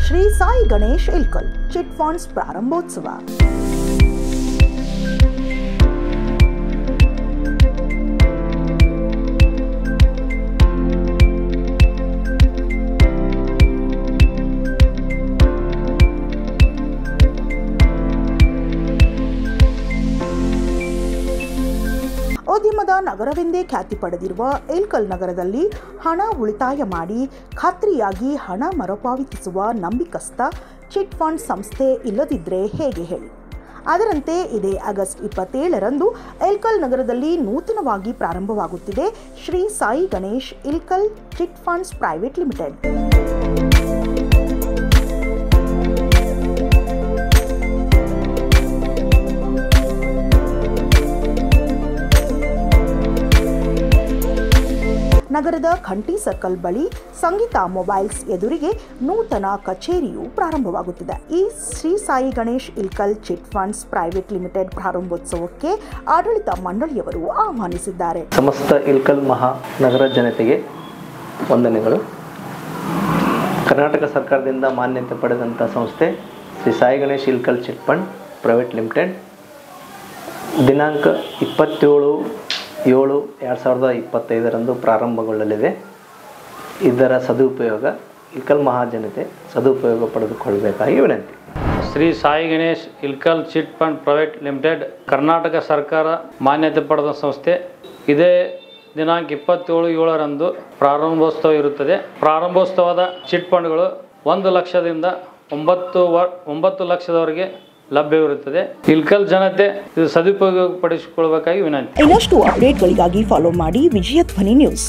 Shri Sai Ganesh Ilkal chit funds ಪ್ರಾರಂಭೋತ್ಸವ. ಉದ್ಯಮದ ನಗರವೆಂದೇ ಖ್ಯಾತಿ ಪಡೆದಿರುವ ಇಲ್ಕಲ್ ನಗರದಲ್ಲಿ ಹಣ ಉಳಿತಾಯ ಮಾಡಿ ಖಾತ್ರಿಯಾಗಿ ಹಣ ಮರುಪಾವತಿಸುವ ನಂಬಿಕಸ್ಥ ಚಿಟ್ ಫಂಡ್ ಸಂಸ್ಥೆ ಇಲ್ಲದಿದ್ದರೆ ಹೇಗೆ ಹೇಳಿ. ಅದರಂತೆ ಇದೇ ಆಗಸ್ಟ್ 27ರಂದು ಇಲ್ಕಲ್ ನಗರದಲ್ಲಿ ನೂತನವಾಗಿ ಪ್ರಾರಂಭವಾಗುತ್ತಿದೆ Shri Sai Ganesh Ilkal chit funds private limited. ನಗರದ ಖಂಟಿ ಸರ್ಕಲ್ ಬಳಿ ಸಂಗೀತಾ ಮೊಬೈಲ್ಸ್ ಎದುರಿಗೆ ನೂತನ ಕಚೇರಿಯು ಪ್ರಾರಂಭವಾಗುತ್ತಿದೆ. ಈ Shri Sai Ganesh Ilkal chit funds private limited ಪ್ರಾರಂಭೋತ್ಸವಕ್ಕೆ ಆಡಳಿತ ಮಂಡಳಿಯವರು ಆಹ್ವಾನಿಸಿದ್ದಾರೆ. ಸಮಸ್ತ ಇಲ್ಕಲ್ ಮಹಾನಗರ ಜನತೆಗೆ ವಂದನೆಗಳು. ಕರ್ನಾಟಕ ಸರ್ಕಾರದಿಂದ ಮಾನ್ಯತೆ ಪಡೆದಂಥ ಸಂಸ್ಥೆ Shri Sai Ganesh Ilkal chit fund private limited ದಿನಾಂಕ 27/7/2025 ಪ್ರಾರಂಭಗೊಳ್ಳಲಿದೆ. ಇದರ ಸದುಪಯೋಗ ಇಲ್ಕಲ್ ಮಹಾಜನತೆ ಸದುಪಯೋಗ ಪಡೆದುಕೊಳ್ಳಬೇಕಾಗಿ ವಿನಂತಿ. Shri Sai Ganesh Ilkal chit fund private limited Karnataka ಸರ್ಕಾರ ಮಾನ್ಯತೆ ಪಡೆದ ಸಂಸ್ಥೆ. ಇದೇ ದಿನಾಂಕ 27/7 ಪ್ರಾರಂಭೋತ್ಸವ ಇರುತ್ತದೆ. ಪ್ರಾರಂಭೋತ್ಸವದ ಚಿಟ್ ಫಂಡ್ಗಳು 1 ಲಕ್ಷದಿಂದ 9 ಲಕ್ಷದವರೆಗೆ ಲಭ್ಯವಿರುತ್ತದೆ. ಇಲ್ಕಲ್ ಜನತೆ ಇದು ಸದುಪಯೋಗ ಪಡಿಸಿಕೊಳ್ಳಬೇಕಾಗಿ ವಿನಂತಿ. ಇನ್ನಷ್ಟು ಅಪ್ಡೇಟ್ಗಳಿಗಾಗಿ ಫಾಲೋ ಮಾಡಿ ವಿಜಯ ಧ್ವನಿ ನ್ಯೂಸ್.